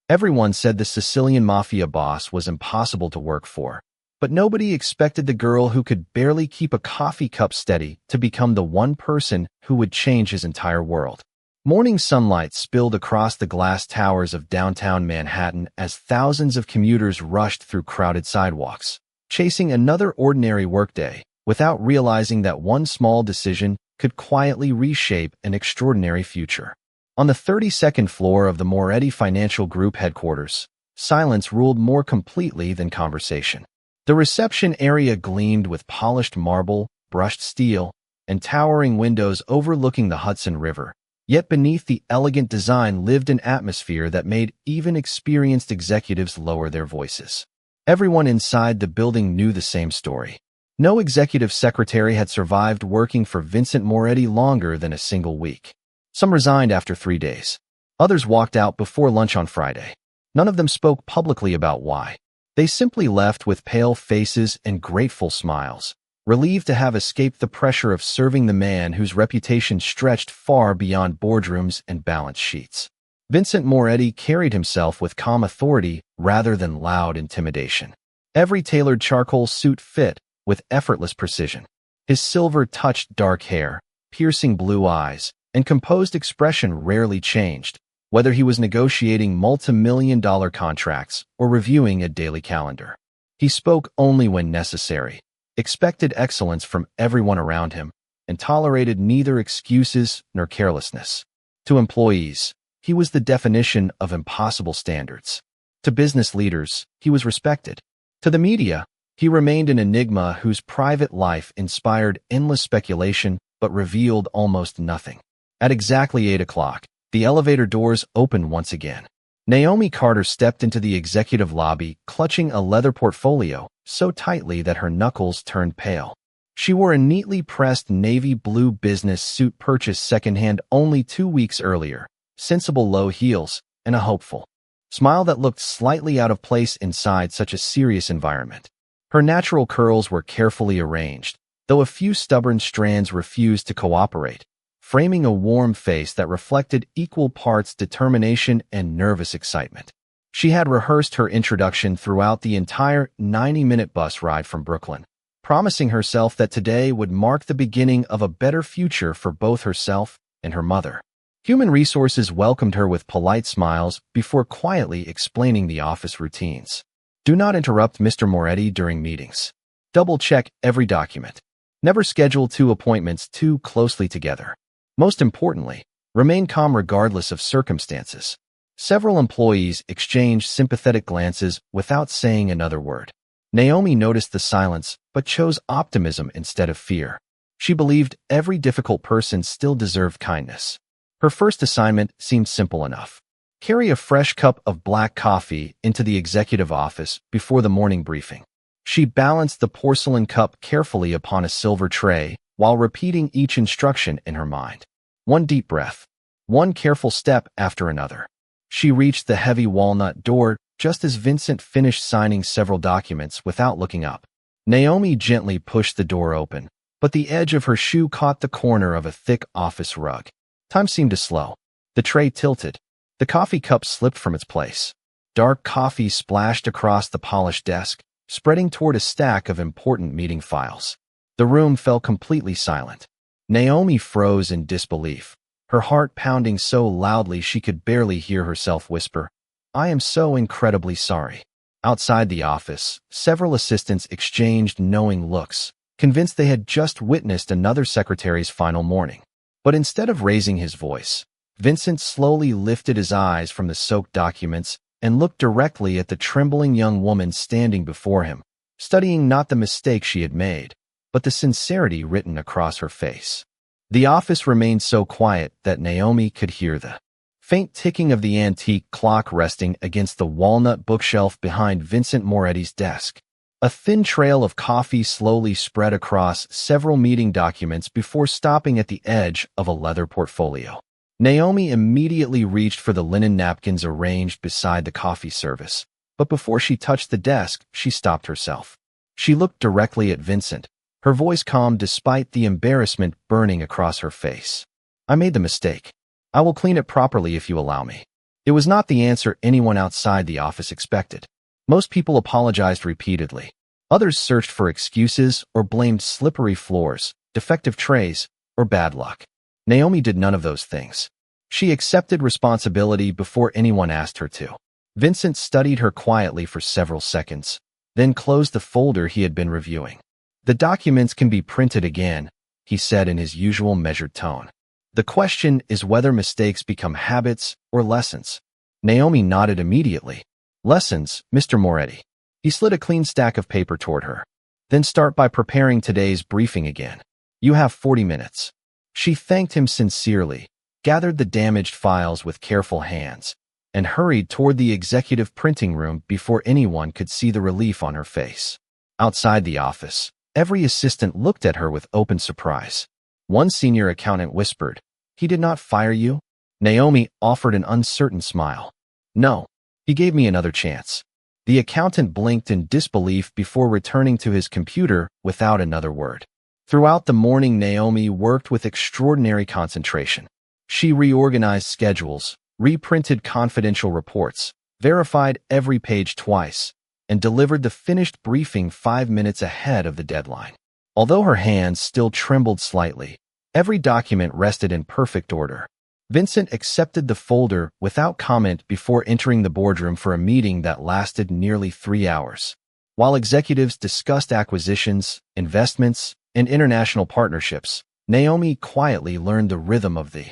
Everyone said the Sicilian Mafia boss was impossible to work for, but nobody expected the girl who could barely keep a coffee cup steady to become the one person who would change his entire world. Morning sunlight spilled across the glass towers of downtown Manhattan as thousands of commuters rushed through crowded sidewalks, chasing another ordinary workday, without realizing that one small decision could quietly reshape an extraordinary future. On the 32nd floor of the Moretti Financial Group headquarters, silence ruled more completely than conversation. The reception area gleamed with polished marble, brushed steel, and towering windows overlooking the Hudson River. Yet beneath the elegant design lived an atmosphere that made even experienced executives lower their voices. Everyone inside the building knew the same story. No executive secretary had survived working for Vincent Moretti longer than a single week. Some resigned after 3 days. Others walked out before lunch on Friday. None of them spoke publicly about why. They simply left with pale faces and grateful smiles, relieved to have escaped the pressure of serving the man whose reputation stretched far beyond boardrooms and balance sheets. Vincent Moretti carried himself with calm authority rather than loud intimidation. Every tailored charcoal suit fit with effortless precision. His silver-touched dark hair, piercing blue eyes, and composed expression rarely changed, whether he was negotiating multi-million-dollar contracts or reviewing a daily calendar. He spoke only when necessary, expected excellence from everyone around him, and tolerated neither excuses nor carelessness. To employees, he was the definition of impossible standards. To business leaders, he was respected. To the media, he remained an enigma whose private life inspired endless speculation but revealed almost nothing. At exactly 8 o'clock, the elevator doors opened once again. Naomi Carter stepped into the executive lobby, clutching a leather portfolio so tightly that her knuckles turned pale. She wore a neatly pressed navy blue business suit purchased secondhand only 2 weeks earlier, sensible low heels, and a hopeful smile that looked slightly out of place inside such a serious environment. Her natural curls were carefully arranged, though a few stubborn strands refused to cooperate, framing a warm face that reflected equal parts determination and nervous excitement. She had rehearsed her introduction throughout the entire 90-minute bus ride from Brooklyn, promising herself that today would mark the beginning of a better future for both herself and her mother. Human Resources welcomed her with polite smiles before quietly explaining the office routines. Do not interrupt Mr. Moretti during meetings. Double-check every document. Never schedule 2 appointments too closely together. Most importantly, remain calm regardless of circumstances. Several employees exchanged sympathetic glances without saying another word. Naomi noticed the silence, but chose optimism instead of fear. She believed every difficult person still deserved kindness. Her first assignment seemed simple enough. Carry a fresh cup of black coffee into the executive office before the morning briefing. She balanced the porcelain cup carefully upon a silver tray while repeating each instruction in her mind. One deep breath, one careful step after another. She reached the heavy walnut door just as Vincent finished signing several documents without looking up. Naomi gently pushed the door open, but the edge of her shoe caught the corner of a thick office rug. Time seemed to slow. The tray tilted. The coffee cup slipped from its place. Dark coffee splashed across the polished desk, spreading toward a stack of important meeting files. The room fell completely silent. Naomi froze in disbelief, her heart pounding so loudly she could barely hear herself whisper, "I am so incredibly sorry." Outside the office, several assistants exchanged knowing looks, convinced they had just witnessed another secretary's final morning. But instead of raising his voice, Vincent slowly lifted his eyes from the soaked documents and looked directly at the trembling young woman standing before him, studying not the mistake she had made, but the sincerity written across her face. The office remained so quiet that Naomi could hear the faint ticking of the antique clock resting against the walnut bookshelf behind Vincent Moretti's desk. A thin trail of coffee slowly spread across several meeting documents before stopping at the edge of a leather portfolio. Naomi immediately reached for the linen napkins arranged beside the coffee service, but before she touched the desk, she stopped herself. She looked directly at Vincent, her voice calm despite the embarrassment burning across her face. "I made the mistake. I will clean it properly if you allow me." It was not the answer anyone outside the office expected. Most people apologized repeatedly. Others searched for excuses or blamed slippery floors, defective trays, or bad luck. Naomi did none of those things. She accepted responsibility before anyone asked her to. Vincent studied her quietly for several seconds, then closed the folder he had been reviewing. "The documents can be printed again," he said in his usual measured tone. "The question is whether mistakes become habits or lessons." Naomi nodded immediately. "Lessons, Mr. Moretti." He slid a clean stack of paper toward her. "Then start by preparing today's briefing again. You have 40 minutes. She thanked him sincerely, gathered the damaged files with careful hands, and hurried toward the executive printing room before anyone could see the relief on her face. Outside the office, every assistant looked at her with open surprise. One senior accountant whispered, "He did not fire you?" Naomi offered an uncertain smile. "No, he gave me another chance." The accountant blinked in disbelief before returning to his computer without another word. Throughout the morning, Naomi worked with extraordinary concentration. She reorganized schedules, reprinted confidential reports, verified every page twice, and delivered the finished briefing 5 minutes ahead of the deadline. Although her hands still trembled slightly, every document rested in perfect order. Vincent accepted the folder without comment before entering the boardroom for a meeting that lasted nearly 3 hours. While executives discussed acquisitions, investments, and international partnerships, Naomi quietly learned the rhythm of the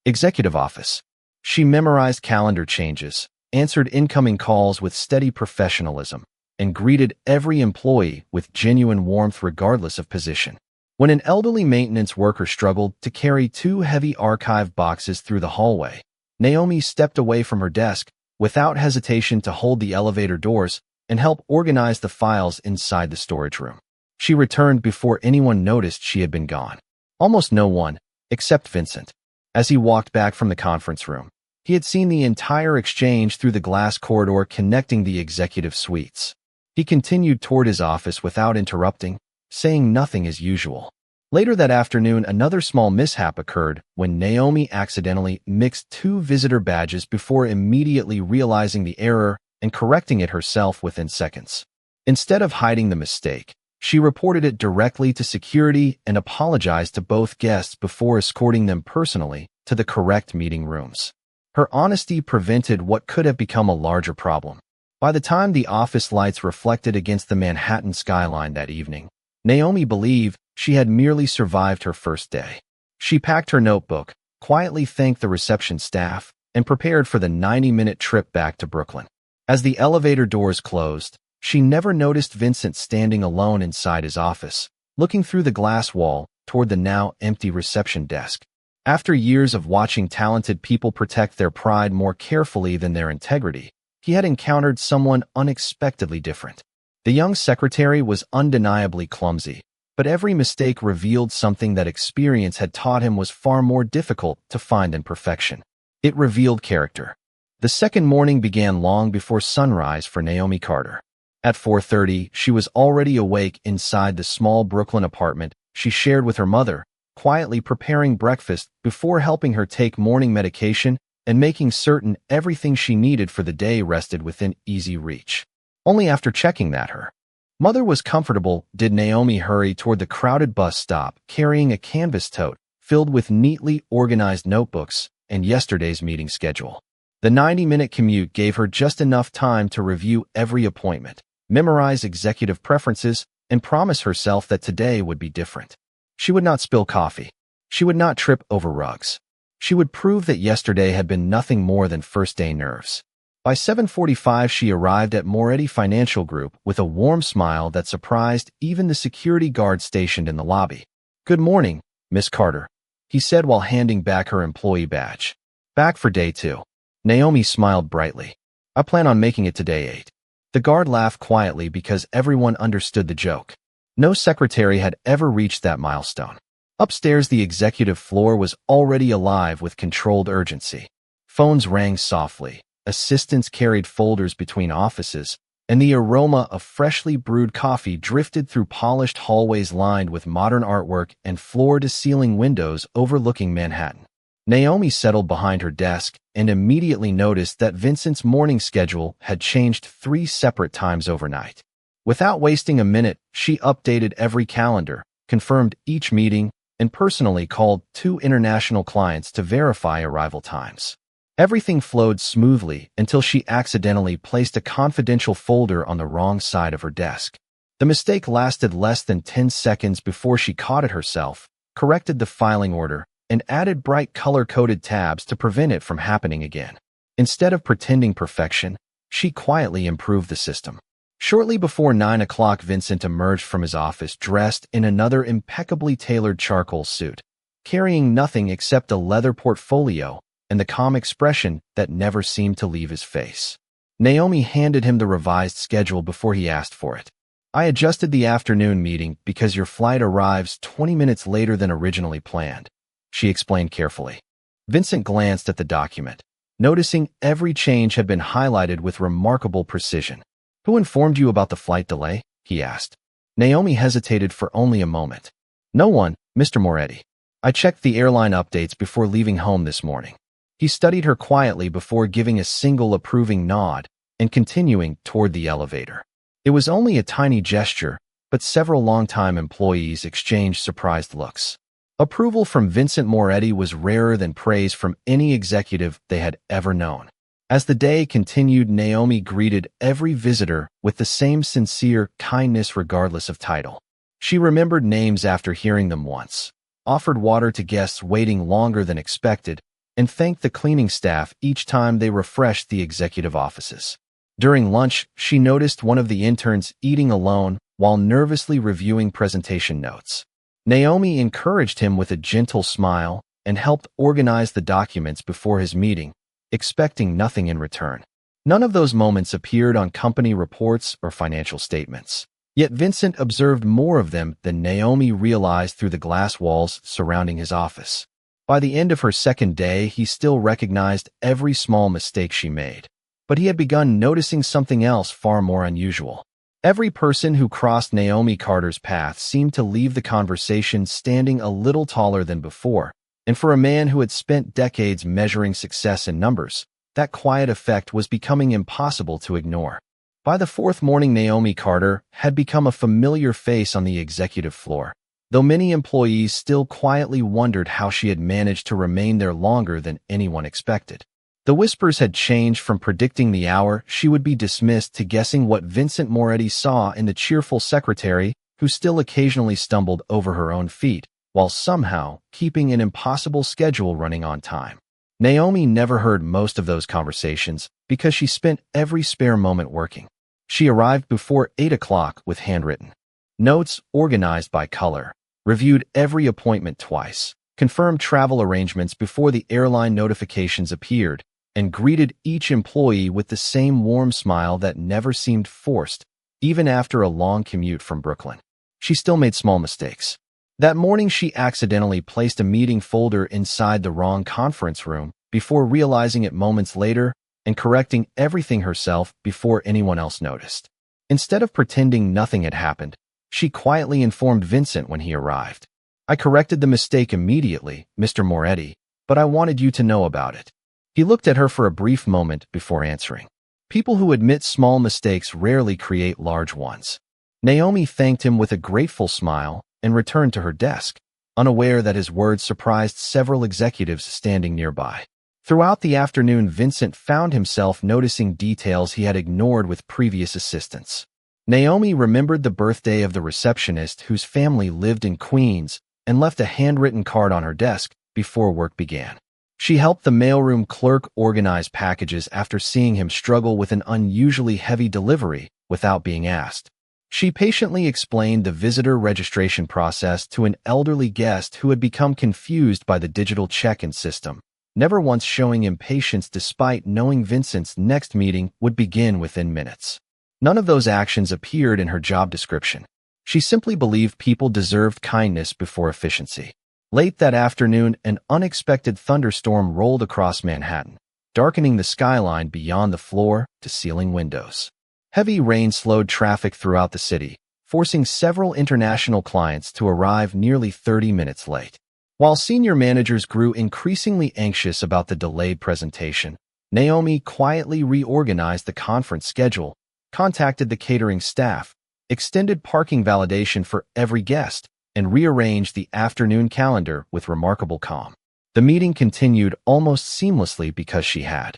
executive office. She memorized calendar changes, answered incoming calls with steady professionalism, and greeted every employee with genuine warmth regardless of position. When an elderly maintenance worker struggled to carry 2 heavy archive boxes through the hallway, Naomi stepped away from her desk without hesitation to hold the elevator doors and help organize the files inside the storage room. She returned before anyone noticed she had been gone. Almost no one, except Vincent. As he walked back from the conference room, he had seen the entire exchange through the glass corridor connecting the executive suites. He continued toward his office without interrupting, saying nothing as usual. Later that afternoon, another small mishap occurred when Naomi accidentally mixed 2 visitor badges before immediately realizing the error and correcting it herself within seconds. Instead of hiding the mistake, she reported it directly to security and apologized to both guests before escorting them personally to the correct meeting rooms. Her honesty prevented what could have become a larger problem. By the time the office lights reflected against the Manhattan skyline that evening, Naomi believed she had merely survived her first day. She packed her notebook, quietly thanked the reception staff, and prepared for the 90-minute trip back to Brooklyn. As the elevator doors closed, she never noticed Vincent standing alone inside his office, looking through the glass wall toward the now empty reception desk. After years of watching talented people protect their pride more carefully than their integrity, he had encountered someone unexpectedly different. The young secretary was undeniably clumsy, but every mistake revealed something that experience had taught him was far more difficult to find than perfection. It revealed character. The second morning began long before sunrise for Naomi Carter. At 4:30, she was already awake inside the small Brooklyn apartment she shared with her mother, quietly preparing breakfast before helping her take morning medication and making certain everything she needed for the day rested within easy reach. Only after checking that her mother was comfortable did Naomi hurry toward the crowded bus stop, carrying a canvas tote filled with neatly organized notebooks and yesterday's meeting schedule. The 90-minute commute gave her just enough time to review every appointment, memorize executive preferences, and promise herself that today would be different. She would not spill coffee. She would not trip over rugs. She would prove that yesterday had been nothing more than first-day nerves. By 7:45, she arrived at Moretti Financial Group with a warm smile that surprised even the security guard stationed in the lobby. "Good morning, Miss Carter," he said while handing back her employee badge. "Back for day 2. Naomi smiled brightly. "I plan on making it to day 8. The guard laughed quietly because everyone understood the joke. No secretary had ever reached that milestone. Upstairs, the executive floor was already alive with controlled urgency. Phones rang softly, assistants carried folders between offices, and the aroma of freshly brewed coffee drifted through polished hallways lined with modern artwork and floor-to-ceiling windows overlooking Manhattan. Naomi settled behind her desk and immediately noticed that Vincent's morning schedule had changed 3 separate times overnight. Without wasting a minute, she updated every calendar, confirmed each meeting, and personally called 2 international clients to verify arrival times. Everything flowed smoothly until she accidentally placed a confidential folder on the wrong side of her desk. The mistake lasted less than 10 seconds before she caught it herself, corrected the filing order, and added bright color-coded tabs to prevent it from happening again. Instead of pretending perfection, she quietly improved the system. Shortly before 9 o'clock, Vincent emerged from his office dressed in another impeccably tailored charcoal suit, carrying nothing except a leather portfolio and the calm expression that never seemed to leave his face. Naomi handed him the revised schedule before he asked for it. "I adjusted the afternoon meeting because your flight arrives 20 minutes later than originally planned," she explained carefully. Vincent glanced at the document, noticing every change had been highlighted with remarkable precision. "Who informed you about the flight delay?" he asked. Naomi hesitated for only a moment. "No one, Mr. Moretti. I checked the airline updates before leaving home this morning." He studied her quietly before giving a single approving nod and continuing toward the elevator. It was only a tiny gesture, but several longtime employees exchanged surprised looks. Approval from Vincent Moretti was rarer than praise from any executive they had ever known. As the day continued, Naomi greeted every visitor with the same sincere kindness regardless of title. She remembered names after hearing them once, offered water to guests waiting longer than expected, and thanked the cleaning staff each time they refreshed the executive offices. During lunch, she noticed one of the interns eating alone while nervously reviewing presentation notes. Naomi encouraged him with a gentle smile and helped organize the documents before his meeting, expecting nothing in return. None of those moments appeared on company reports or financial statements. Yet Vincent observed more of them than Naomi realized through the glass walls surrounding his office. By the end of her second day, he still recognized every small mistake she made. But he had begun noticing something else far more unusual. Every person who crossed Naomi Carter's path seemed to leave the conversation standing a little taller than before, and for a man who had spent decades measuring success in numbers, that quiet effect was becoming impossible to ignore. By the 4th morning, Naomi Carter had become a familiar face on the executive floor, though many employees still quietly wondered how she had managed to remain there longer than anyone expected. The whispers had changed from predicting the hour she would be dismissed to guessing what Vincent Moretti saw in the cheerful secretary who still occasionally stumbled over her own feet, while somehow keeping an impossible schedule running on time. Naomi never heard most of those conversations because she spent every spare moment working. She arrived before 8 o'clock with handwritten notes organized by color, reviewed every appointment twice, confirmed travel arrangements before the airline notifications appeared, and greeted each employee with the same warm smile that never seemed forced, even after a long commute from Brooklyn. She still made small mistakes. That morning, she accidentally placed a meeting folder inside the wrong conference room before realizing it moments later and correcting everything herself before anyone else noticed. Instead of pretending nothing had happened, she quietly informed Vincent when he arrived. "I corrected the mistake immediately, Mr. Moretti, but I wanted you to know about it." He looked at her for a brief moment before answering. People who admit small mistakes rarely create large ones. Naomi thanked him with a grateful smile and returned to her desk, unaware that his words surprised several executives standing nearby. Throughout the afternoon, Vincent found himself noticing details he had ignored with previous assistants. Naomi remembered the birthday of the receptionist whose family lived in Queens and left a handwritten card on her desk before work began. She helped the mailroom clerk organize packages after seeing him struggle with an unusually heavy delivery without being asked. She patiently explained the visitor registration process to an elderly guest who had become confused by the digital check-in system, never once showing impatience despite knowing Vincent's next meeting would begin within minutes. None of those actions appeared in her job description. She simply believed people deserved kindness before efficiency. Late that afternoon, an unexpected thunderstorm rolled across Manhattan, darkening the skyline beyond the floor-to-ceiling windows. Heavy rain slowed traffic throughout the city, forcing several international clients to arrive nearly 30 minutes late. While senior managers grew increasingly anxious about the delayed presentation, Naomi quietly reorganized the conference schedule, contacted the catering staff, extended parking validation for every guest, and rearranged the afternoon calendar with remarkable calm. The meeting continued almost seamlessly because she had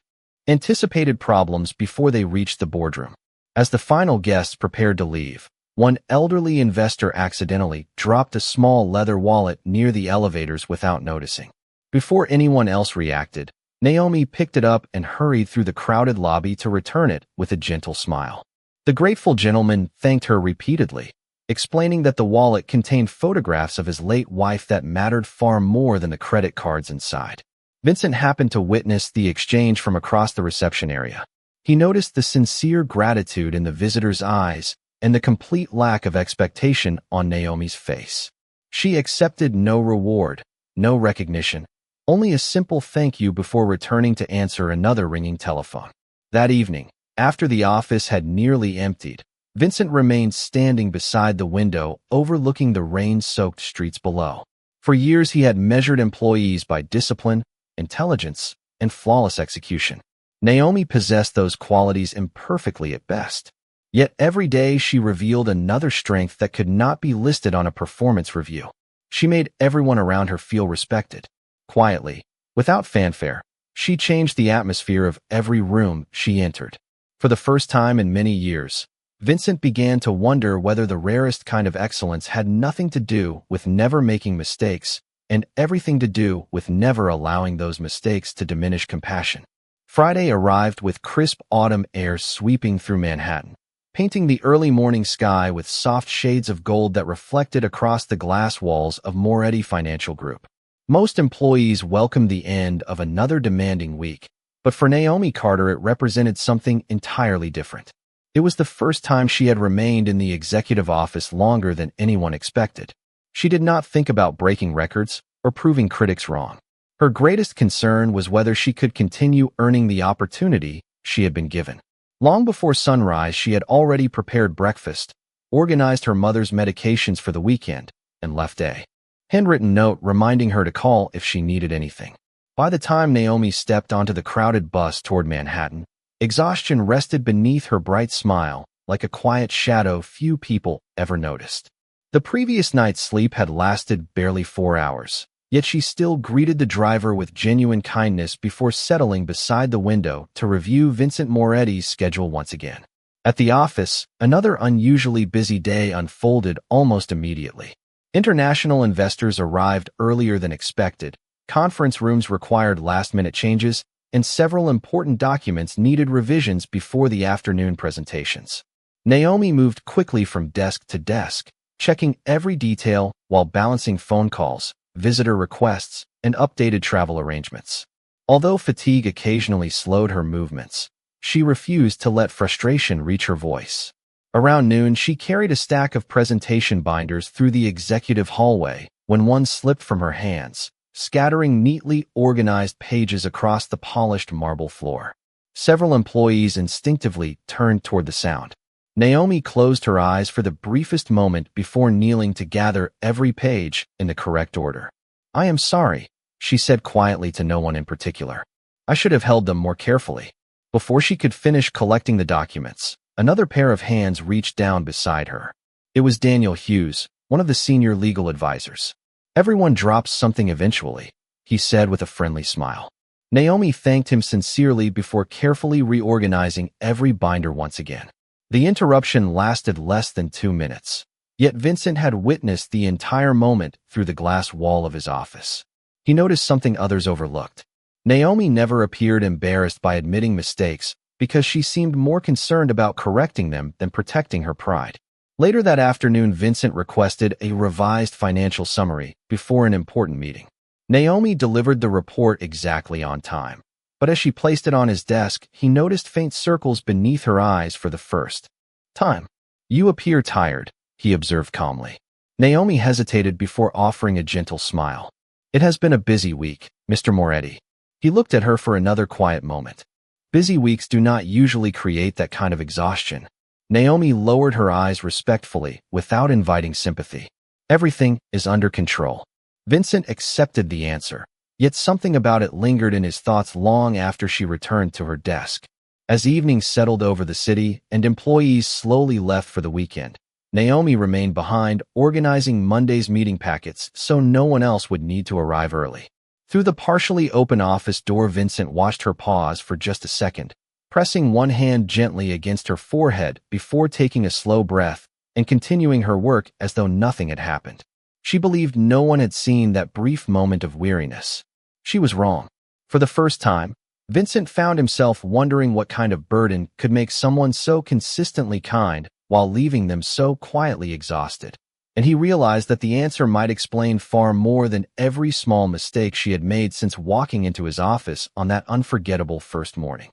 anticipated problems before they reached the boardroom. As the final guests prepared to leave, one elderly investor accidentally dropped a small leather wallet near the elevators without noticing. Before anyone else reacted, Naomi picked it up and hurried through the crowded lobby to return it with a gentle smile. The grateful gentleman thanked her repeatedly, explaining that the wallet contained photographs of his late wife that mattered far more than the credit cards inside. Vincent happened to witness the exchange from across the reception area. He noticed the sincere gratitude in the visitor's eyes and the complete lack of expectation on Naomi's face. She accepted no reward, no recognition, only a simple thank you before returning to answer another ringing telephone. That evening, after the office had nearly emptied, Vincent remained standing beside the window overlooking the rain-soaked streets below. For years he had measured employees by discipline, intelligence, and flawless execution. Naomi possessed those qualities imperfectly at best. Yet every day she revealed another strength that could not be listed on a performance review. She made everyone around her feel respected. Quietly, without fanfare, she changed the atmosphere of every room she entered. For the first time in many years, Vincent began to wonder whether the rarest kind of excellence had nothing to do with never making mistakes and everything to do with never allowing those mistakes to diminish compassion. Friday arrived with crisp autumn air sweeping through Manhattan, painting the early morning sky with soft shades of gold that reflected across the glass walls of Moretti Financial Group. Most employees welcomed the end of another demanding week, but for Naomi Carter it represented something entirely different. It was the first time she had remained in the executive office longer than anyone expected. She did not think about breaking records or proving critics wrong. Her greatest concern was whether she could continue earning the opportunity she had been given. Long before sunrise, she had already prepared breakfast, organized her mother's medications for the weekend, and left a handwritten note reminding her to call if she needed anything. By the time Naomi stepped onto the crowded bus toward Manhattan, exhaustion rested beneath her bright smile, like a quiet shadow few people ever noticed. The previous night's sleep had lasted barely 4 hours, yet she still greeted the driver with genuine kindness before settling beside the window to review Vincent Moretti's schedule once again. At the office, another unusually busy day unfolded almost immediately. International investors arrived earlier than expected, conference rooms required last-minute changes, and several important documents needed revisions before the afternoon presentations. Naomi moved quickly from desk to desk, checking every detail while balancing phone calls, visitor requests, and updated travel arrangements. Although fatigue occasionally slowed her movements, she refused to let frustration reach her voice. Around noon, she carried a stack of presentation binders through the executive hallway when one slipped from her hands, scattering neatly organized pages across the polished marble floor. Several employees instinctively turned toward the sound. Naomi closed her eyes for the briefest moment before kneeling to gather every page in the correct order. "I am sorry," she said quietly to no one in particular. "I should have held them more carefully." Before she could finish collecting the documents, another pair of hands reached down beside her. It was Daniel Hughes, one of the senior legal advisors. "Everyone drops something eventually," he said with a friendly smile. Naomi thanked him sincerely before carefully reorganizing every binder once again. The interruption lasted less than 2 minutes, yet Vincent had witnessed the entire moment through the glass wall of his office. He noticed something others overlooked. Naomi never appeared embarrassed by admitting mistakes because she seemed more concerned about correcting them than protecting her pride. Later that afternoon, Vincent requested a revised financial summary before an important meeting. Naomi delivered the report exactly on time, but as she placed it on his desk, he noticed faint circles beneath her eyes for the first time. "You appear tired," he observed calmly. Naomi hesitated before offering a gentle smile. "It has been a busy week, Mr. Moretti." He looked at her for another quiet moment. Busy weeks do not usually create that kind of exhaustion. Naomi lowered her eyes respectfully, without inviting sympathy. "Everything is under control." Vincent accepted the answer, yet something about it lingered in his thoughts long after she returned to her desk. As evening settled over the city and employees slowly left for the weekend, Naomi remained behind, organizing Monday's meeting packets so no one else would need to arrive early. Through the partially open office door, Vincent watched her pause for just a second, pressing one hand gently against her forehead before taking a slow breath and continuing her work as though nothing had happened. She believed no one had seen that brief moment of weariness. She was wrong. For the first time, Vincent found himself wondering what kind of burden could make someone so consistently kind while leaving them so quietly exhausted. And he realized that the answer might explain far more than every small mistake she had made since walking into his office on that unforgettable first morning.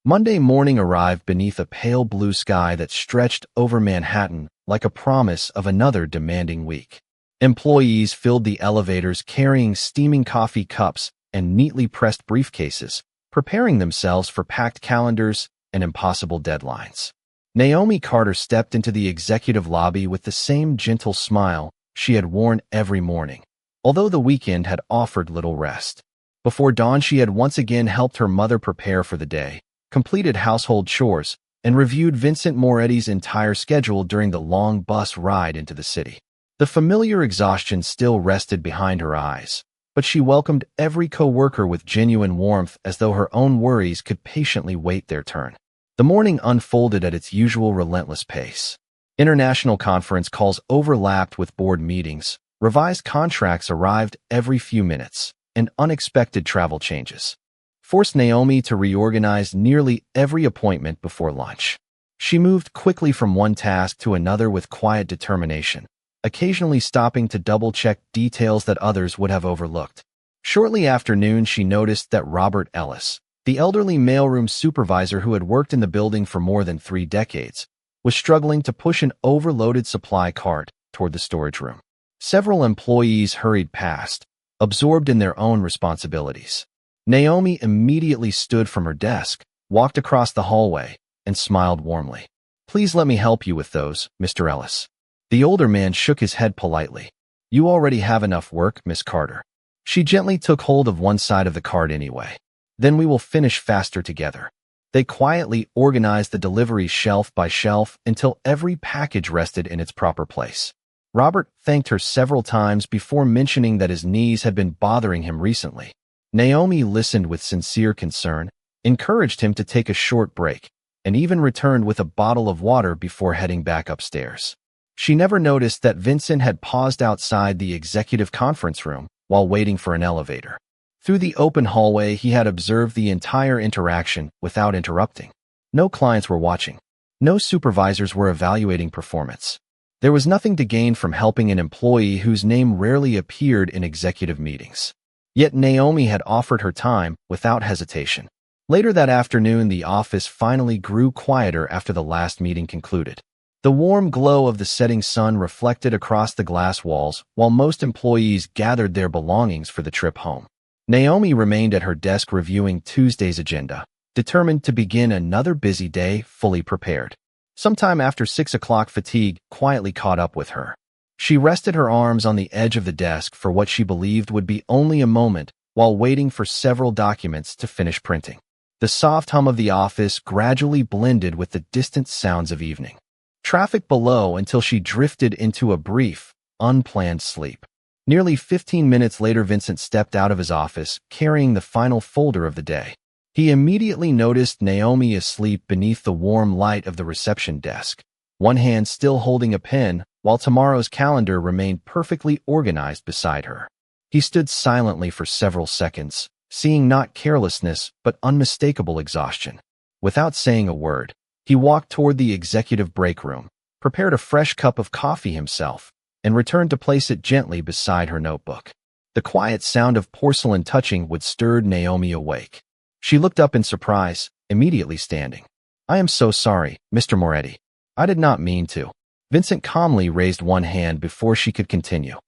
Monday morning arrived beneath a pale blue sky that stretched over Manhattan like a promise of another demanding week. Employees filled the elevators carrying steaming coffee cups and neatly pressed briefcases, preparing themselves for packed calendars and impossible deadlines. Naomi Carter stepped into the executive lobby with the same gentle smile she had worn every morning, although the weekend had offered little rest. Before dawn, she had once again helped her mother prepare for the day, completed household chores, and reviewed Vincent Moretti's entire schedule during the long bus ride into the city. The familiar exhaustion still rested behind her eyes, but she welcomed every coworker with genuine warmth as though her own worries could patiently wait their turn. The morning unfolded at its usual relentless pace. International conference calls overlapped with board meetings, revised contracts arrived every few minutes, and unexpected travel changes forced Naomi to reorganize nearly every appointment before lunch. She moved quickly from one task to another with quiet determination, occasionally stopping to double-check details that others would have overlooked. Shortly after noon, she noticed that Robert Ellis, the elderly mailroom supervisor who had worked in the building for more than 3 decades, was struggling to push an overloaded supply cart toward the storage room. Several employees hurried past, absorbed in their own responsibilities. Naomi immediately stood from her desk, walked across the hallway, and smiled warmly. "Please let me help you with those, Mr. Ellis." The older man shook his head politely. "You already have enough work, Miss Carter." She gently took hold of one side of the cart anyway. "Then we will finish faster together." They quietly organized the deliveries shelf by shelf until every package rested in its proper place. Robert thanked her several times before mentioning that his knees had been bothering him recently. Naomi listened with sincere concern, encouraged him to take a short break, and even returned with a bottle of water before heading back upstairs. She never noticed that Vincent had paused outside the executive conference room while waiting for an elevator. Through the open hallway, he had observed the entire interaction without interrupting. No clients were watching. No supervisors were evaluating performance. There was nothing to gain from helping an employee whose name rarely appeared in executive meetings. Yet Naomi had offered her time without hesitation. Later that afternoon, the office finally grew quieter after the last meeting concluded. The warm glow of the setting sun reflected across the glass walls while most employees gathered their belongings for the trip home. Naomi remained at her desk reviewing Tuesday's agenda, determined to begin another busy day fully prepared. Sometime after 6 o'clock, fatigue quietly caught up with her. She rested her arms on the edge of the desk for what she believed would be only a moment while waiting for several documents to finish printing. The soft hum of the office gradually blended with the distant sounds of evening traffic below until she drifted into a brief, unplanned sleep. Nearly 15 minutes later, Vincent stepped out of his office, carrying the final folder of the day. He immediately noticed Naomi asleep beneath the warm light of the reception desk, one hand still holding a pen, while tomorrow's calendar remained perfectly organized beside her. He stood silently for several seconds, seeing not carelessness but unmistakable exhaustion. Without saying a word, he walked toward the executive break room, prepared a fresh cup of coffee himself, and returned to place it gently beside her notebook. The quiet sound of porcelain touching wood stirred Naomi awake. She looked up in surprise, immediately standing. "I am so sorry, Mr. Moretti. I did not mean to." Vincent calmly raised one hand before she could continue.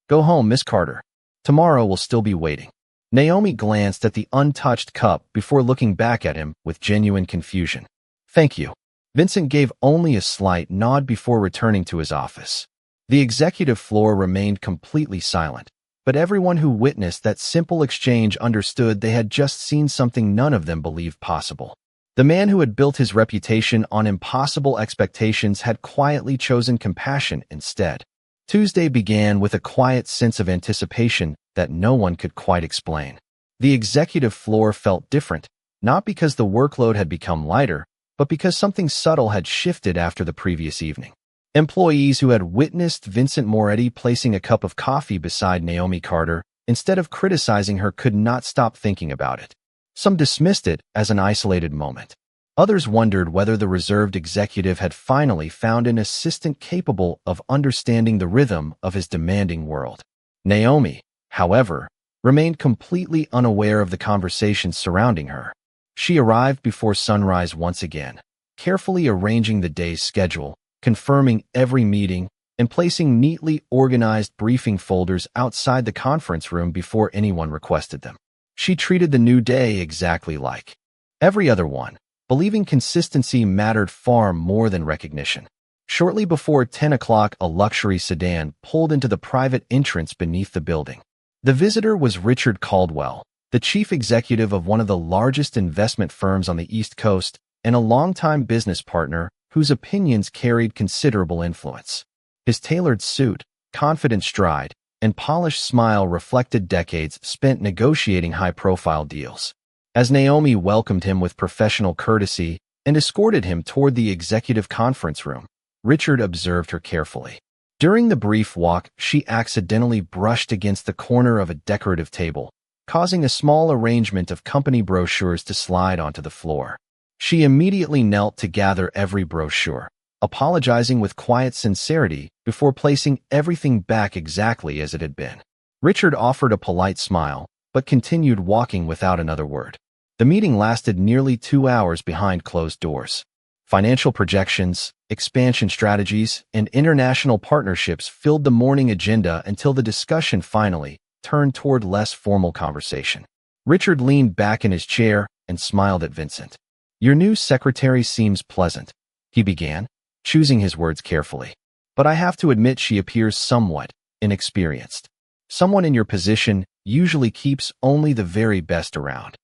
"Go home, Miss Carter. Tomorrow will still be waiting." Naomi glanced at the untouched cup before looking back at him with genuine confusion. "Thank you." Vincent gave only a slight nod before returning to his office. The executive floor remained completely silent, but everyone who witnessed that simple exchange understood they had just seen something none of them believed possible. The man who had built his reputation on impossible expectations had quietly chosen compassion instead. Tuesday began with a quiet sense of anticipation that no one could quite explain. The executive floor felt different, not because the workload had become lighter, but because something subtle had shifted after the previous evening. Employees who had witnessed Vincent Moretti placing a cup of coffee beside Naomi Carter, instead of criticizing her, could not stop thinking about it. Some dismissed it as an isolated moment. Others wondered whether the reserved executive had finally found an assistant capable of understanding the rhythm of his demanding world. Naomi, however, remained completely unaware of the conversations surrounding her. She arrived before sunrise once again, carefully arranging the day's schedule, confirming every meeting, and placing neatly organized briefing folders outside the conference room before anyone requested them. She treated the new day exactly like every other one, believing consistency mattered far more than recognition. Shortly before 10 o'clock, a luxury sedan pulled into the private entrance beneath the building. The visitor was Richard Caldwell, the chief executive of one of the largest investment firms on the East Coast and a longtime business partner whose opinions carried considerable influence. His tailored suit, confident stride, and polished smile reflected decades spent negotiating high-profile deals. As Naomi welcomed him with professional courtesy and escorted him toward the executive conference room, Richard observed her carefully. During the brief walk, she accidentally brushed against the corner of a decorative table, causing a small arrangement of company brochures to slide onto the floor. She immediately knelt to gather every brochure, apologizing with quiet sincerity before placing everything back exactly as it had been. Richard offered a polite smile, but continued walking without another word. The meeting lasted nearly 2 hours behind closed doors. Financial projections, expansion strategies, and international partnerships filled the morning agenda until the discussion finally turned toward less formal conversation. Richard leaned back in his chair and smiled at Vincent. "Your new secretary seems pleasant," he began, choosing his words carefully. "But I have to admit she appears somewhat inexperienced. Someone in your position usually keeps only the very best around."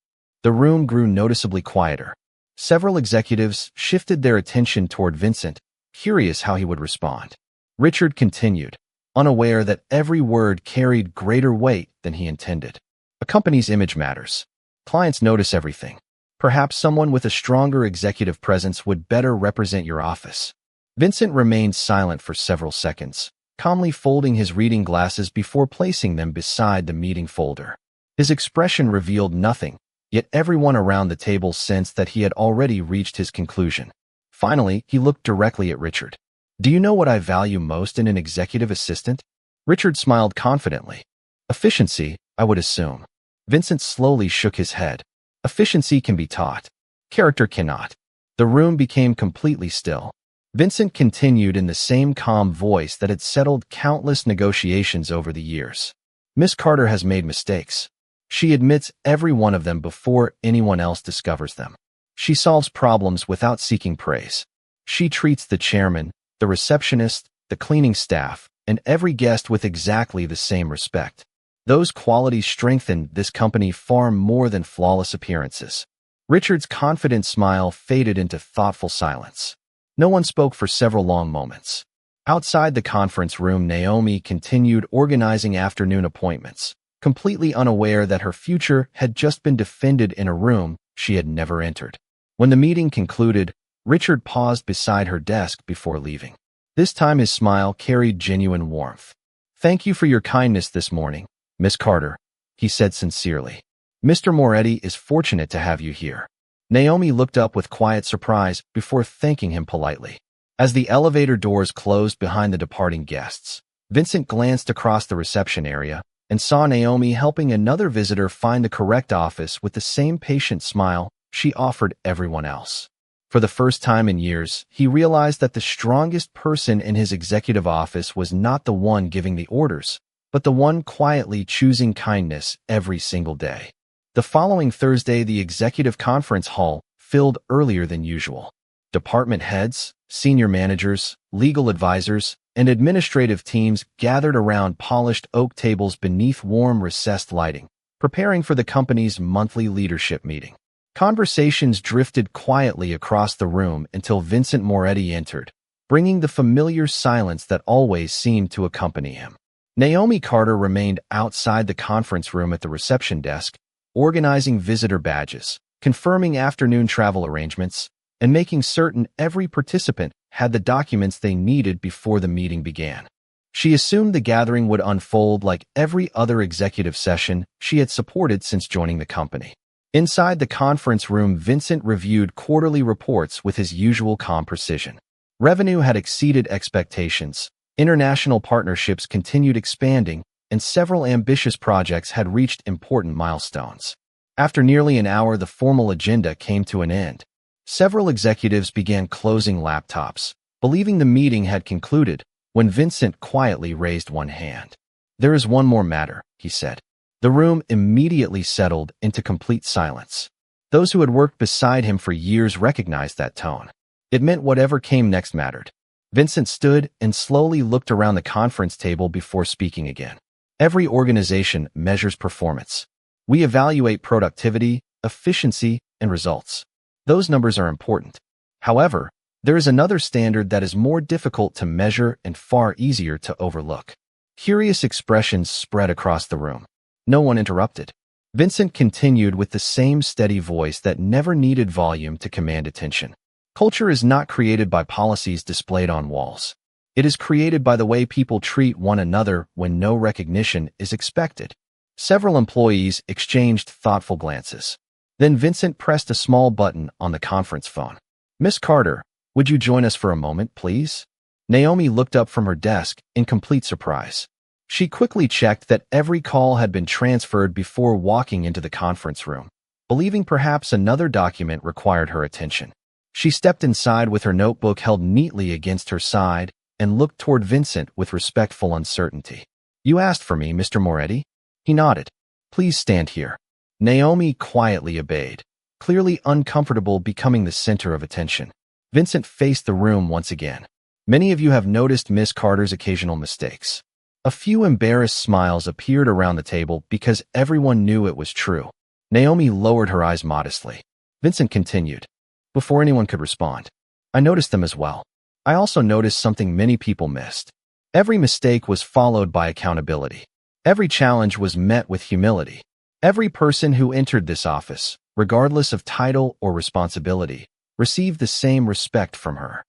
The room grew noticeably quieter. Several executives shifted their attention toward Vincent, curious how he would respond. Richard continued, unaware that every word carried greater weight than he intended. "A company's image matters. Clients notice everything. Perhaps someone with a stronger executive presence would better represent your office." Vincent remained silent for several seconds, calmly folding his reading glasses before placing them beside the meeting folder. His expression revealed nothing, yet everyone around the table sensed that he had already reached his conclusion. Finally, he looked directly at Richard. "Do you know what I value most in an executive assistant?" Richard smiled confidently. "Efficiency, I would assume." Vincent slowly shook his head. "Efficiency can be taught. Character cannot." The room became completely still. Vincent continued in the same calm voice that had settled countless negotiations over the years. "Miss Carter has made mistakes. She admits every one of them before anyone else discovers them. She solves problems without seeking praise. She treats the chairman, the receptionist, the cleaning staff, and every guest with exactly the same respect. Those qualities strengthen this company far more than flawless appearances." Richard's confident smile faded into thoughtful silence. No one spoke for several long moments. Outside the conference room, Naomi continued organizing afternoon appointments, completely unaware that her future had just been defended in a room she had never entered. When the meeting concluded, Richard paused beside her desk before leaving. This time his smile carried genuine warmth. "Thank you for your kindness this morning, Miss Carter," he said sincerely. "Mr. Moretti is fortunate to have you here." Naomi looked up with quiet surprise before thanking him politely. As the elevator doors closed behind the departing guests, Vincent glanced across the reception area and saw Naomi helping another visitor find the correct office with the same patient smile she offered everyone else. For the first time in years, he realized that the strongest person in his executive office was not the one giving the orders, but the one quietly choosing kindness every single day. The following Thursday, the executive conference hall filled earlier than usual. Department heads, senior managers, legal advisors, and administrative teams gathered around polished oak tables beneath warm recessed lighting, preparing for the company's monthly leadership meeting. Conversations drifted quietly across the room until Vincent Moretti entered, bringing the familiar silence that always seemed to accompany him. Naomi Carter remained outside the conference room at the reception desk, organizing visitor badges, confirming afternoon travel arrangements, and making certain every participant had the documents they needed before the meeting began. She assumed the gathering would unfold like every other executive session she had supported since joining the company. Inside the conference room, Vincent reviewed quarterly reports with his usual calm precision. Revenue had exceeded expectations, international partnerships continued expanding, and several ambitious projects had reached important milestones. After nearly an hour, the formal agenda came to an end. Several executives began closing laptops, believing the meeting had concluded, when Vincent quietly raised one hand. "There is one more matter," he said. The room immediately settled into complete silence. Those who had worked beside him for years recognized that tone. It meant whatever came next mattered. Vincent stood and slowly looked around the conference table before speaking again. "Every organization measures performance. We evaluate productivity, efficiency, and results. Those numbers are important. However, there is another standard that is more difficult to measure and far easier to overlook." Curious expressions spread across the room. No one interrupted. Vincent continued with the same steady voice that never needed volume to command attention. "Culture is not created by policies displayed on walls. It is created by the way people treat one another when no recognition is expected." Several employees exchanged thoughtful glances. Then Vincent pressed a small button on the conference phone. "Miss Carter, would you join us for a moment, please?" Naomi looked up from her desk in complete surprise. She quickly checked that every call had been transferred before walking into the conference room, believing perhaps another document required her attention. She stepped inside with her notebook held neatly against her side and looked toward Vincent with respectful uncertainty. "You asked for me, Mr. Moretti?" He nodded. "Please stand here." Naomi quietly obeyed, clearly uncomfortable becoming the center of attention. Vincent faced the room once again. "Many of you have noticed Miss Carter's occasional mistakes." A few embarrassed smiles appeared around the table because everyone knew it was true. Naomi lowered her eyes modestly. Vincent continued. Before anyone could respond, "I noticed them as well. I also noticed something many people missed. Every mistake was followed by accountability. Every challenge was met with humility. Every person who entered this office, regardless of title or responsibility, received the same respect from her."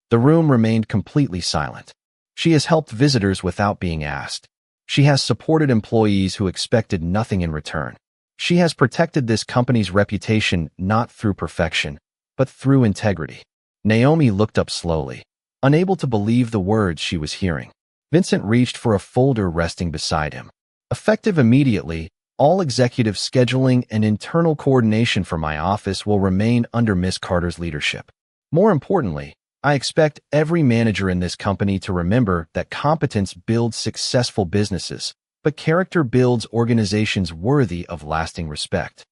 The room remained completely silent. "She has helped visitors without being asked. She has supported employees who expected nothing in return. She has protected this company's reputation not through perfection, but through integrity." Naomi looked up slowly, unable to believe the words she was hearing. Vincent reached for a folder resting beside him. "Effective immediately, all executive scheduling and internal coordination for my office will remain under Miss Carter's leadership. More importantly, I expect every manager in this company to remember that competence builds successful businesses, but character builds organizations worthy of lasting respect."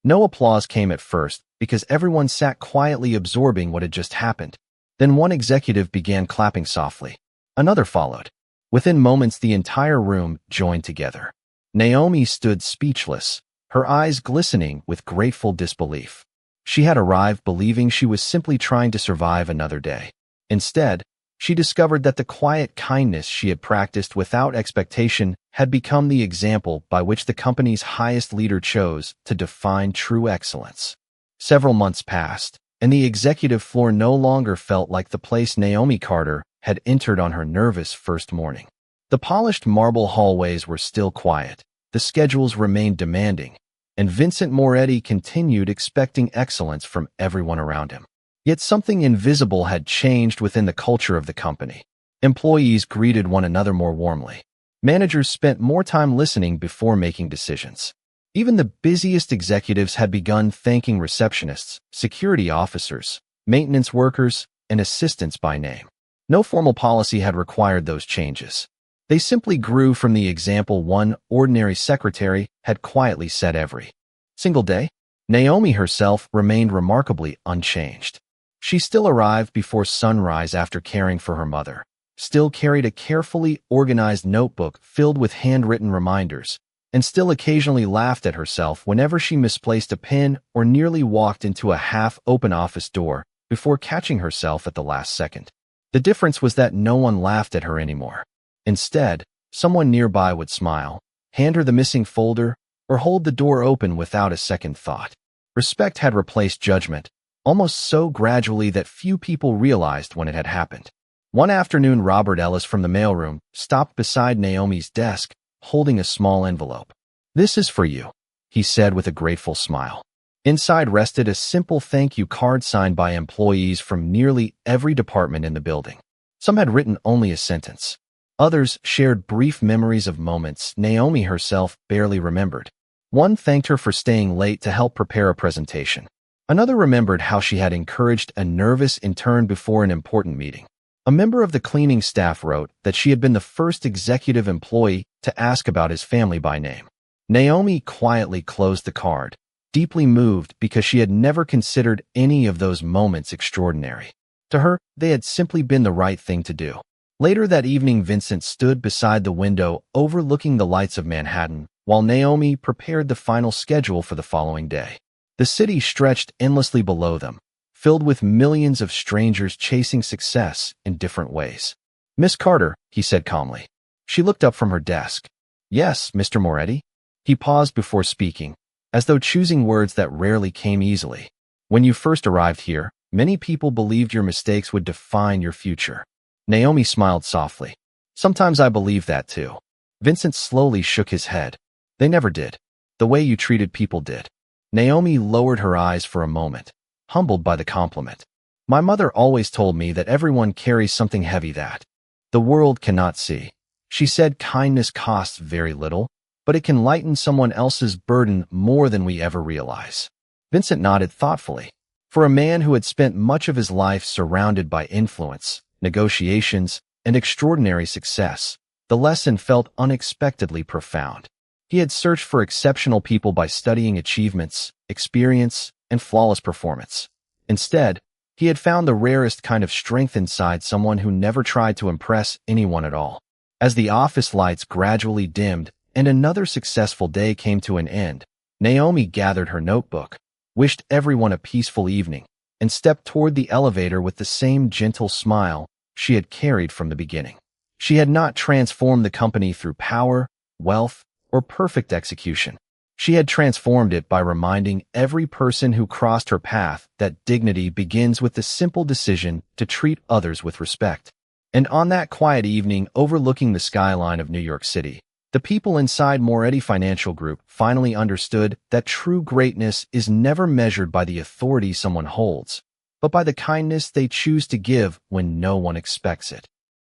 No applause came at first because everyone sat quietly absorbing what had just happened. Then one executive began clapping softly. Another followed. Within moments, the entire room joined together. Naomi stood speechless, her eyes glistening with grateful disbelief. She had arrived believing she was simply trying to survive another day. Instead, she discovered that the quiet kindness she had practiced without expectation had become the example by which the company's highest leader chose to define true excellence. Several months passed, and the executive floor no longer felt like the place Naomi Carter had entered on her nervous first morning. The polished marble hallways were still quiet, the schedules remained demanding, and Vincent Moretti continued expecting excellence from everyone around him. Yet something invisible had changed within the culture of the company. Employees greeted one another more warmly. Managers spent more time listening before making decisions. Even the busiest executives had begun thanking receptionists, security officers, maintenance workers, and assistants by name. No formal policy had required those changes. They simply grew from the example one ordinary secretary had quietly set every single day. Naomi herself remained remarkably unchanged. She still arrived before sunrise after caring for her mother, still carried a carefully organized notebook filled with handwritten reminders, and still occasionally laughed at herself whenever she misplaced a pen or nearly walked into a half-open office door before catching herself at the last second. The difference was that no one laughed at her anymore. Instead, someone nearby would smile, hand her the missing folder, or hold the door open without a second thought. Respect had replaced judgment, almost so gradually that few people realized when it had happened. One afternoon, Robert Ellis from the mailroom stopped beside Naomi's desk, holding a small envelope. "This is for you," he said with a grateful smile. Inside rested a simple thank you card signed by employees from nearly every department in the building. Some had written only a sentence. Others shared brief memories of moments Naomi herself barely remembered. One thanked her for staying late to help prepare a presentation. Another remembered how she had encouraged a nervous intern before an important meeting. A member of the cleaning staff wrote that she had been the first executive employee to ask about his family by name. Naomi quietly closed the card, deeply moved because she had never considered any of those moments extraordinary. To her, they had simply been the right thing to do. Later that evening, Vincent stood beside the window overlooking the lights of Manhattan, while Naomi prepared the final schedule for the following day. The city stretched endlessly below them, filled with millions of strangers chasing success in different ways. "Miss Carter," he said calmly. She looked up from her desk. "Yes, Mr. Moretti?" He paused before speaking, as though choosing words that rarely came easily. "When you first arrived here, many people believed your mistakes would define your future." Naomi smiled softly. "Sometimes I believe that too." Vincent slowly shook his head. "They never did. The way you treated people did." Naomi lowered her eyes for a moment, humbled by the compliment. "My mother always told me that everyone carries something heavy that the world cannot see." She said kindness costs very little, but it can lighten someone else's burden more than we ever realize. Vincent nodded thoughtfully. For a man who had spent much of his life surrounded by influence, negotiations, and extraordinary success, the lesson felt unexpectedly profound. He had searched for exceptional people by studying achievements, experience, and flawless performance. Instead, he had found the rarest kind of strength inside someone who never tried to impress anyone at all. As the office lights gradually dimmed and another successful day came to an end, Naomi gathered her notebook, wished everyone a peaceful evening, and stepped toward the elevator with the same gentle smile she had carried from the beginning. She had not transformed the company through power, wealth, or perfect execution. She had transformed it by reminding every person who crossed her path that dignity begins with the simple decision to treat others with respect. And on that quiet evening overlooking the skyline of New York City, the people inside Moretti Financial Group finally understood that true greatness is never measured by the authority someone holds, but by the kindness they choose to give when no one expects it.